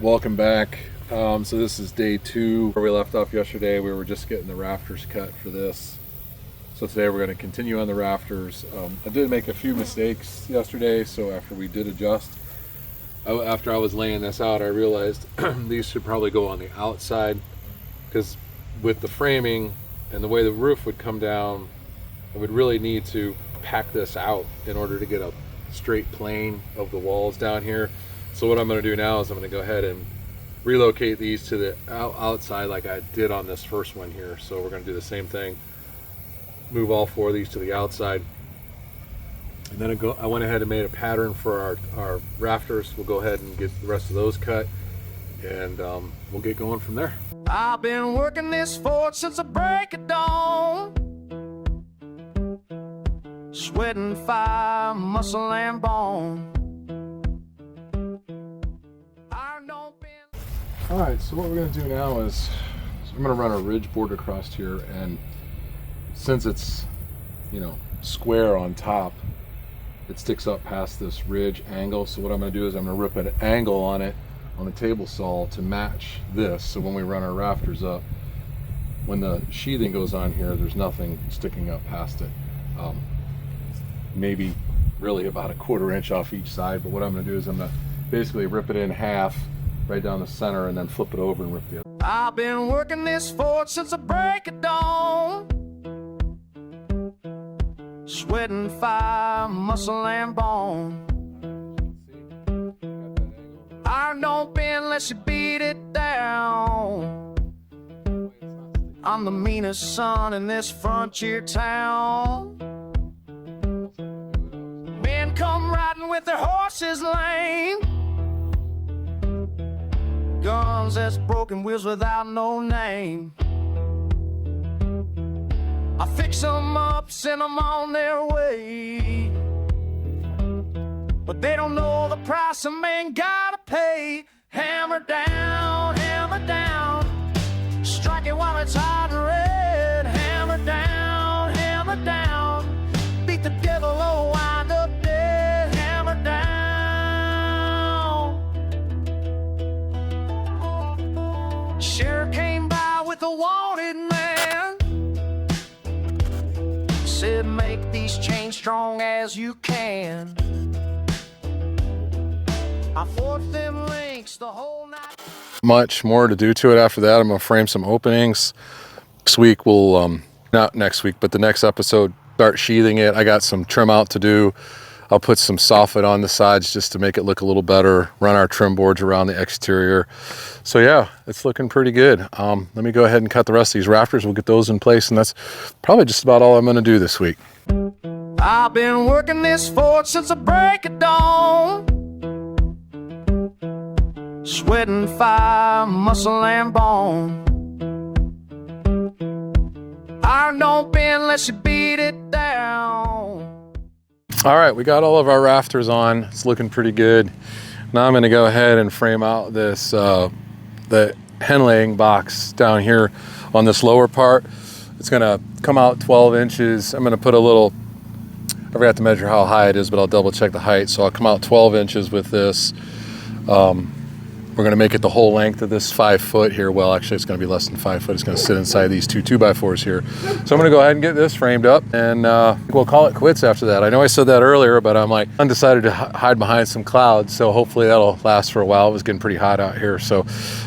Welcome back. So this is day 2 where we left off yesterday. We were just getting the rafters cut for this. So today we're going to continue on the rafters. I did make a few mistakes yesterday, so after we did adjust, after I was laying this out, I realized these should probably go on the outside, because with the framing and the way the roof would come down, I would really need to pack this out in order to get a straight plane of the walls down here. So what I'm going to do now is I'm going to go ahead and relocate these to the outside like I did on this first one here. So we're going to do the same thing, move all 4 of these to the outside, and then I went ahead and made a pattern for our rafters. We'll go ahead and get the rest of those cut, and we'll get going from there. I've been working this fort since the break of dawn, sweating fire, muscle and bone. All right, so what we're going to do now is I'm going to run a ridge board across here, and since it's, square on top, it sticks up past this ridge angle. So what I'm going to do is I'm going to rip an angle on it on the table saw to match this, so when we run our rafters up, when the sheathing goes on here, there's nothing sticking up past it. Maybe really about a 1/4 inch off each side, but what I'm going to do is I'm going to basically rip it in half right down the center and then flip it over and rip the other. I've been working this fort since the break of dawn, sweating fire, muscle and bone. Iron don't bend unless you beat it down. I'm the meanest son in this frontier town. Men come riding with their horses lame, guns that's broken wheels without no name. I fix them up, send them on their way, but they don't know the price a man gotta pay. Hammer down, strike it while it's hot and red. Hammer down, beat the devil or wind up dead. Hammer down. Sheriff came by with a wanted man, said make these chains strong as you can. I forced them links the whole night. Much more to do to it after that. I'm going to frame some openings. Next week we'll, not next week, but the next episode, start sheathing it. I got some trim out to do. I'll put some soffit on the sides just to make it look a little better, run our trim boards around the exterior. So yeah, it's looking pretty good. Let me go ahead and cut the rest of these rafters. We'll get those in place, and that's probably just about all I'm going to do this week. I've been working this fort since the break of dawn, sweating fire, muscle and bone. Iron don't bend unless you beat it down. All right, we got all of our rafters on. It's looking pretty good. Now I'm going to go ahead and frame out this the hen laying box down here on this lower part. It's going to come out 12 inches. I'm going to put a little, I forgot to measure how high it is, but I'll double check the height. So I'll come out 12 inches with this. We're going to make it the whole length of this 5 foot here. Well, actually it's going to be less than 5 foot. It's going to sit inside these 2 2x4s here. So I'm going to go ahead and get this framed up, and we'll call it quits after that. I know I said that earlier, but I'm like undecided to hide behind some clouds, so hopefully that'll last for a while. It was getting pretty hot out here, so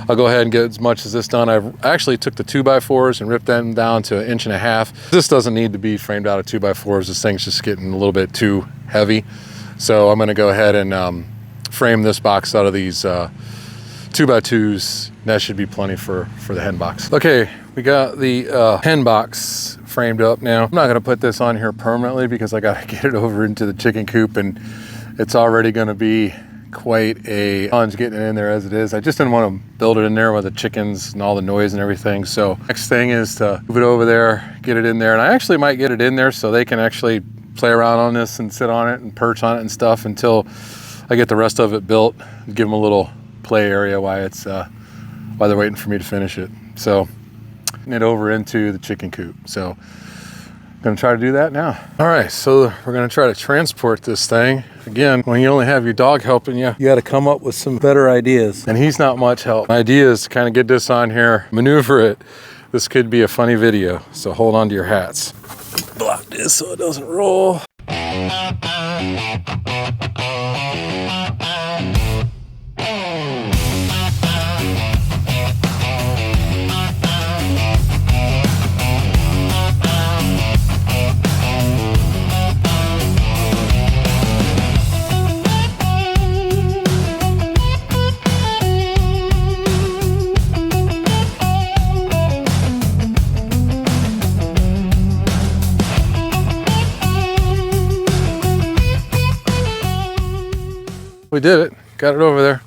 I'll go ahead and get as much as this done. I actually took the 2x4s and ripped them down to 1.5 inches. This doesn't need to be framed out of 2x4s. This thing's just getting a little bit too heavy. So I'm going to go ahead and frame this box out of these 2x2s. That should be plenty for the hen box. Okay, we got the hen box framed up now. I'm not going to put this on here permanently because I got to get it over into the chicken coop, and it's already going to be quite a challenge getting it in there as it is. I just didn't want to build it in there with the chickens and all the noise and everything. So next thing is to move it over there, get it in there, and I actually might get it in there so they can actually play around on this and sit on it and perch on it and stuff until I get the rest of it built. Give them a little play area while they're waiting for me to finish it. So getting it over into the chicken coop. So Gonna try to do that now. All right, so we're gonna try to transport this thing. Again, when you only have your dog helping you, you gotta come up with some better ideas. And he's not much help. My idea is to kind of get this on here, maneuver it. This could be a funny video, so hold on to your hats. Block this so it doesn't roll. We did it, got it over there.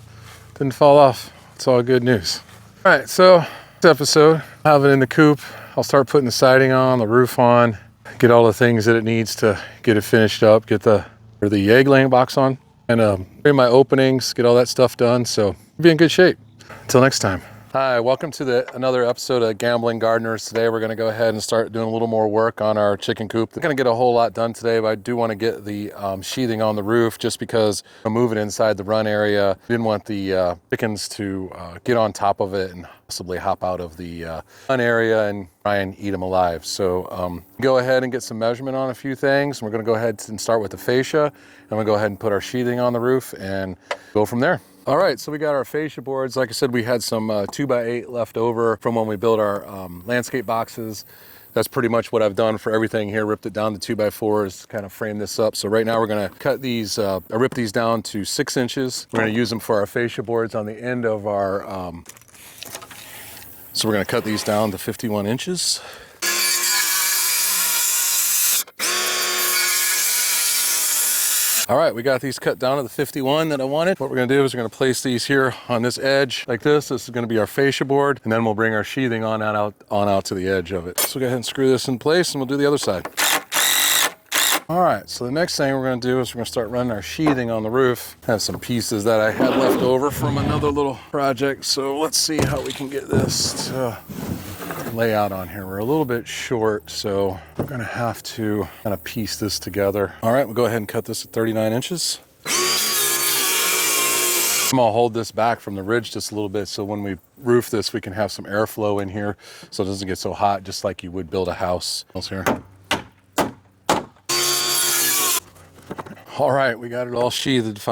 Didn't fall off, it's all good news. All right, so this episode, I have it in the coop. I'll start putting the siding on, the roof on, get all the things that it needs to get it finished up, get the egg laying box on, and bring my openings, get all that stuff done, so be in good shape. Until next time. Hi, welcome to another episode of Gambling Gardeners. Today we're gonna go ahead and start doing a little more work on our chicken coop. We're gonna get a whole lot done today, but I do wanna get the sheathing on the roof just because I'm moving inside the run area. Didn't want the chickens to get on top of it and possibly hop out of the run area and try and eat them alive. So go ahead and get some measurement on a few things. We're gonna go ahead and start with the fascia. And we'll go ahead and put our sheathing on the roof and go from there. All right, so we got our fascia boards. Like I said, we had some 2x8 left over from when we built our landscape boxes. That's pretty much what I've done for everything here. Ripped it down to 2x4s, kind of frame this up. So right now we're gonna cut these, I ripped these down to 6 inches. We're gonna use them for our fascia boards on the end of our, so we're gonna cut these down to 51 inches. All right, we got these cut down to the 51 that I wanted. What we're gonna do is we're gonna place these here on this edge like this. This is gonna be our fascia board, and then we'll bring our sheathing on out to the edge of it. So go ahead and screw this in place and we'll do the other side. All right, so the next thing we're gonna do is we're gonna start running our sheathing on the roof. I have some pieces that I had left over from another little project. So let's see how we can get this to lay out on here. We're a little bit short, so we're gonna have to kind of piece this together. All right, we'll go ahead and cut this at 39 inches. I'm gonna hold this back from the ridge just a little bit so when we roof this, we can have some airflow in here so it doesn't get so hot, just like you would build a house. Here. All right, we got it all sheathed,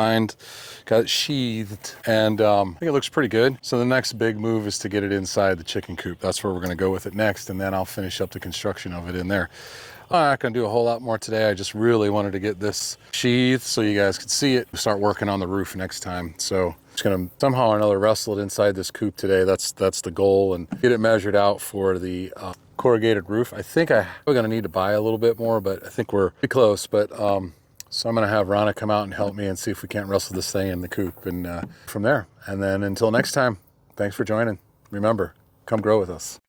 got it sheathed, and I think it looks pretty good. So the next big move is to get it inside the chicken coop. That's where we're gonna go with it next, and then I'll finish up the construction of it in there. I'm not gonna do a whole lot more today. I just really wanted to get this sheathed so you guys could see it. Start working on the roof next time. So just gonna somehow or another wrestle it inside this coop today. That's the goal, and get it measured out for the corrugated roof. I think we're gonna need to buy a little bit more, but I think we're pretty close. But so I'm gonna have Rana come out and help me and see if we can't wrestle this thing in the coop, and from there. And then until next time, thanks for joining. Remember, come grow with us.